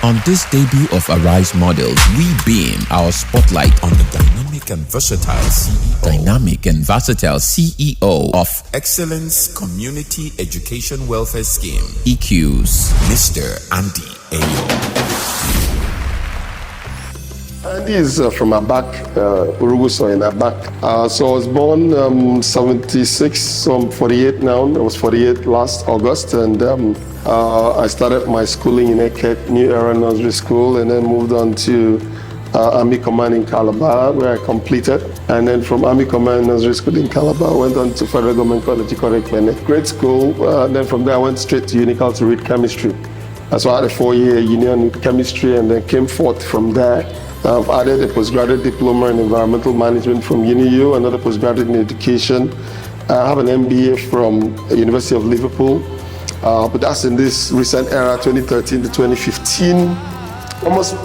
On this debut of Arise Models, we beam our spotlight on the dynamic and versatile CEO of Excellence Community Education Welfare Scheme, EQs, Mr. Andy Eyo. Andy is from Abak, Uruguso in Abak. So I was born 76, so I'm 48 now. I was 48 last August, and I started my schooling in Eket, New Era Nursery School, and then moved on to Army Command in Calabar, where I completed. And then from Army Command Nursery School in Calabar, I went on to Federal Government College, grade school. And then from there, I went straight to Unical to read chemistry. So I had a 4-year union in chemistry, and then came forth from there. I've added a postgraduate diploma in environmental management from UniU, another postgraduate in education. I have an MBA from the University of Liverpool, but that's in this recent era, 2013 to 2015, almost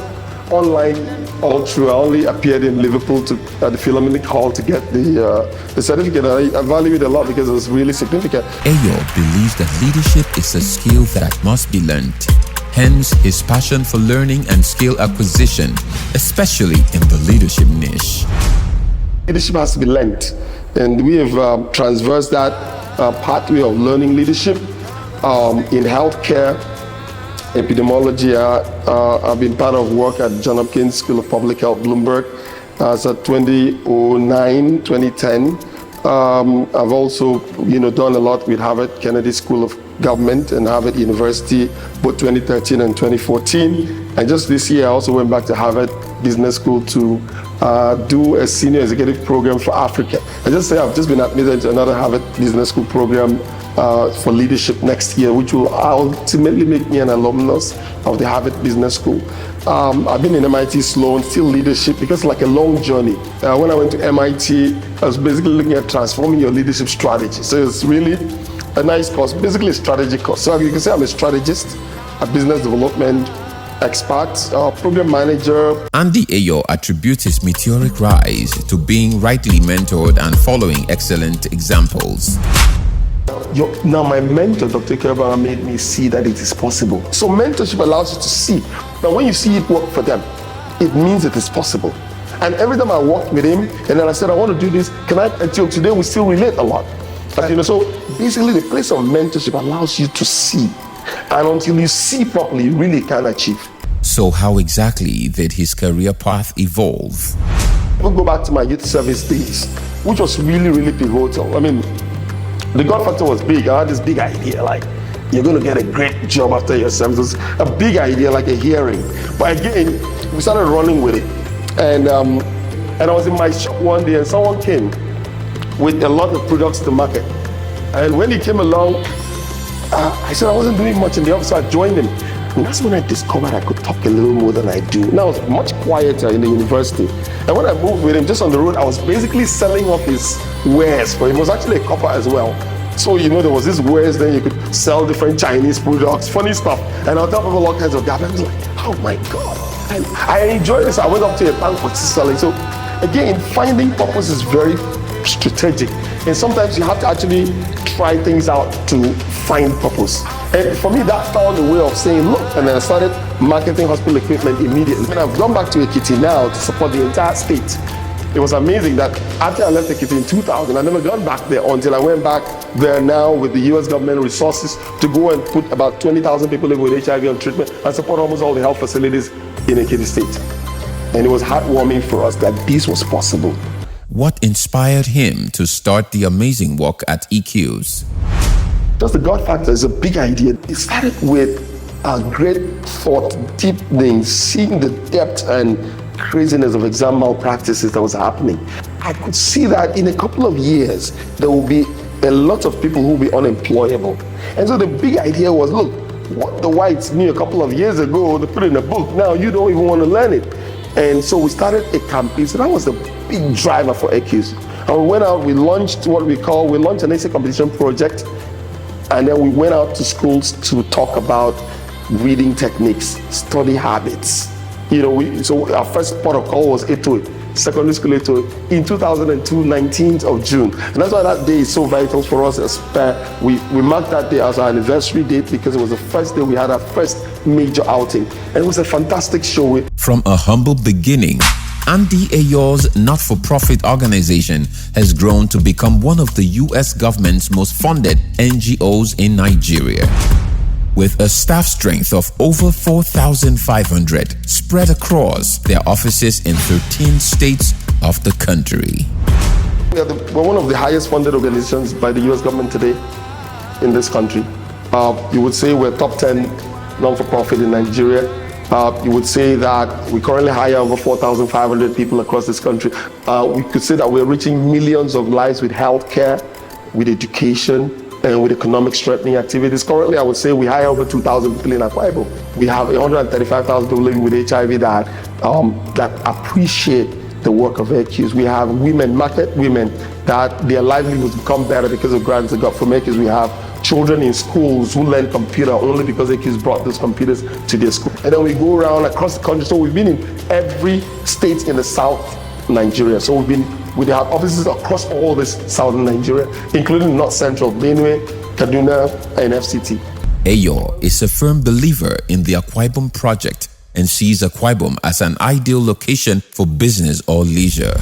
online all through. I only appeared in Liverpool at the Philharmonic Hall to get the certificate. I value it a lot because it was really significant. Eyo believes that leadership is a skill that must be learned. Hence, his passion for learning and skill acquisition, especially in the leadership niche. Leadership has to be learned, and we have traversed that pathway of learning leadership in healthcare, epidemiology. I've been part of work at John Hopkins School of Public Health, Bloomberg, so 2009, 2010. I've also, done a lot with Harvard Kennedy School of Government and Harvard University, both 2013 and 2014. And just this year, I also went back to Harvard Business School to do a senior executive program for Africa. I just say I've just been admitted to another Harvard Business School program for leadership next year, which will ultimately make me an alumnus of the Harvard Business School. I've been in MIT Sloan, still leadership, because it's like a long journey. When I went to MIT, I was basically looking at transforming your leadership strategy. So it's really a nice course, basically a strategy course. So you can say I'm a strategist, a business development expert, program manager. Andy Eyo attributes his meteoric rise to being rightly mentored and following excellent examples. Now my mentor, Dr. Kerber, made me see that it is possible. So mentorship allows you to see. Now when you see it work for them, it means it is possible. And every time I walked with him, and then I said, I want to do this, until today we still relate a lot. So basically the place of mentorship allows you to see. And until you see properly, you really can achieve. So how exactly did his career path evolve? We'll go back to my youth service days, which was really, really pivotal. I mean, the God factor was big. I had this big idea, like, you're going to get a great job after your service. A big idea, like a hearing. But again, we started running with it. And I was in my shop one day, and someone came with a lot of products to market. And when he came along, I said I wasn't doing much in the office, so I joined him. And that's when I discovered I could talk a little more than I do. Now I was much quieter in the university. And when I moved with him, just on the road, I was basically selling off his wares. But he was actually a copper as well. So, there was this wares, then you could sell different Chinese products, funny stuff. And I'll tell people all kinds of that. I was like, oh my God. And I enjoyed this. I went up to a bank for selling. So again, finding purpose is very strategic. And sometimes you have to actually try things out to find purpose. And for me, that found a way of saying, look, and then I started marketing hospital equipment immediately. And I've gone back to Ekiti now to support the entire state. It was amazing that after I left Ekiti in 2000, I never gone back there until I went back there now with the US government resources to go and put about 20,000 people living with HIV on treatment and support almost all the health facilities in Ekiti state. And it was heartwarming for us that this was possible. What inspired him to start the amazing work at EQs? Just the God factor is a big idea. It started with a great thought, deep things, seeing the depth and craziness of exam malpractices that was happening. I could see that in a couple of years, there will be a lot of people who will be unemployable. And so the big idea was, look, what the whites knew a couple of years ago, they put it in a book. Now you don't even want to learn it. And so we started a campaign. So that was the big driver for EQs. And we went out, we launched an essay competition project. And then we went out to schools to talk about reading techniques, study habits. So our first protocol was 8-8, secondary school 8-8, in 2002, 19th of June. And that's why that day is so vital for us. We marked that day as our anniversary date because it was the first day we had our first major outing. And it was a fantastic show. From a humble beginning, Andy Eyo's not-for-profit organization has grown to become one of the U.S. government's most funded NGOs in Nigeria. With a staff strength of over 4,500 spread across their offices in 13 states of the country. We're one of the highest funded organizations by the U.S. government today in this country. You would say we're top 10 non-for-profit in Nigeria. You would say that we currently hire over 4,500 people across this country. We could say that we're reaching millions of lives with healthcare, with education, and with economic strengthening activities. Currently, I would say we hire over 2,000 people in Akwa Ibom. We have 135,000 people living with HIV that appreciate the work of AQs. We have market women that their livelihoods become better because of grants they got from AQs. We have children in schools who learn computer only because AQs brought those computers to their school. And then we go around across the country. So we've been in every state in the South Nigeria. So we have offices across all this southern Nigeria, including North Central, Benue, Kaduna, and FCT. Eyo is a firm believer in the Akwa Ibom project and sees Akwa Ibom as an ideal location for business or leisure.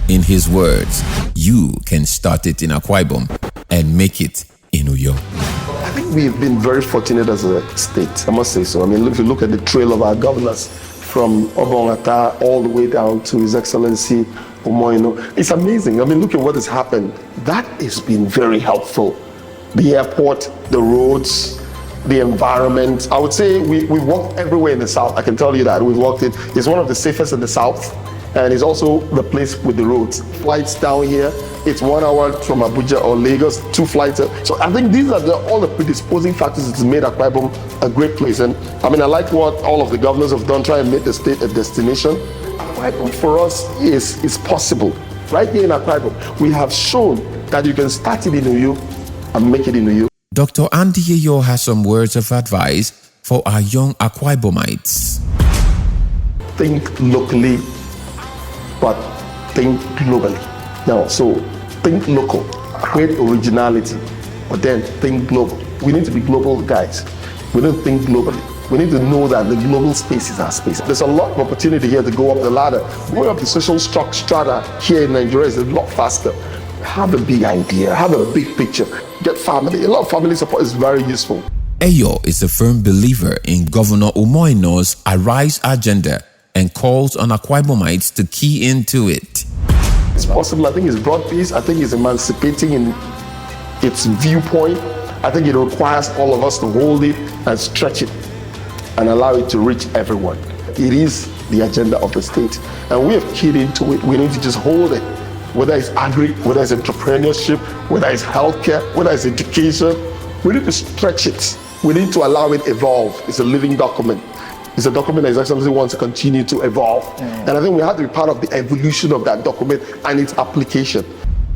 In his words, you can start it in Akwa Ibom and make it in Uyo. I think we've been very fortunate as a state, I must say so. I mean, if you look at the trail of our governors from Obongata all the way down to His Excellency Umoino, it's amazing. I mean, look at what has happened. That has been very helpful. The airport, the roads, the environment. I would say we've walked everywhere in the South. I can tell you that. We've walked it. It's one of the safest in the South. And it's also the place with the roads. Flights down here, it's 1 hour from Abuja or Lagos, 2 flights. So I think these are all the predisposing factors that made Akwa Ibom a great place. And I mean, I like what all of the governors have done, try and make the state a destination. Akwa Ibom for us is possible. Right here in Akwa Ibom, we have shown that you can start it in Uyo and make it in Uyo. Dr. Andy Eyo has some words of advice for our young Akwa Ibomites. Think locally, but think globally. Now, so think local, create originality, but then think global. We need to be global guys. We need to think globally. We need to know that the global space is our space. There's a lot of opportunity here to go up the ladder. Going up the social strata here in Nigeria is a lot faster. Have a big idea, have a big picture, get family. A lot of family support is very useful. Eyo is a firm believer in Governor Umoino's Arise agenda and calls on Akwa Ibomites to key into it. It's possible. I think it's broad peace. I think it's emancipating in its viewpoint. I think it requires all of us to hold it and stretch it and allow it to reach everyone. It is the agenda of the state, and we have keyed into it. We need to just hold it. Whether it's agri, whether it's entrepreneurship, whether it's healthcare, whether it's education, we need to stretch it. We need to allow it evolve. It's a living document. It's a document that actually wants to continue to evolve. And I think we have to be part of the evolution of that document and its application.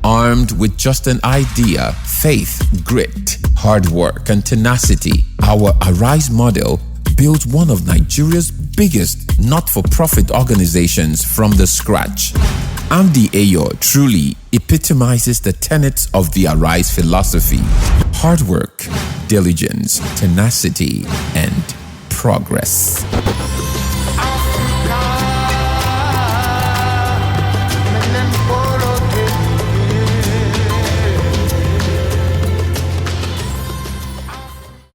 Armed with just an idea, faith, grit, hard work, and tenacity, our Arise model built one of Nigeria's biggest not-for-profit organizations from the scratch. Andy Eyo truly epitomizes the tenets of the Arise philosophy: hard work, diligence, tenacity, and progress.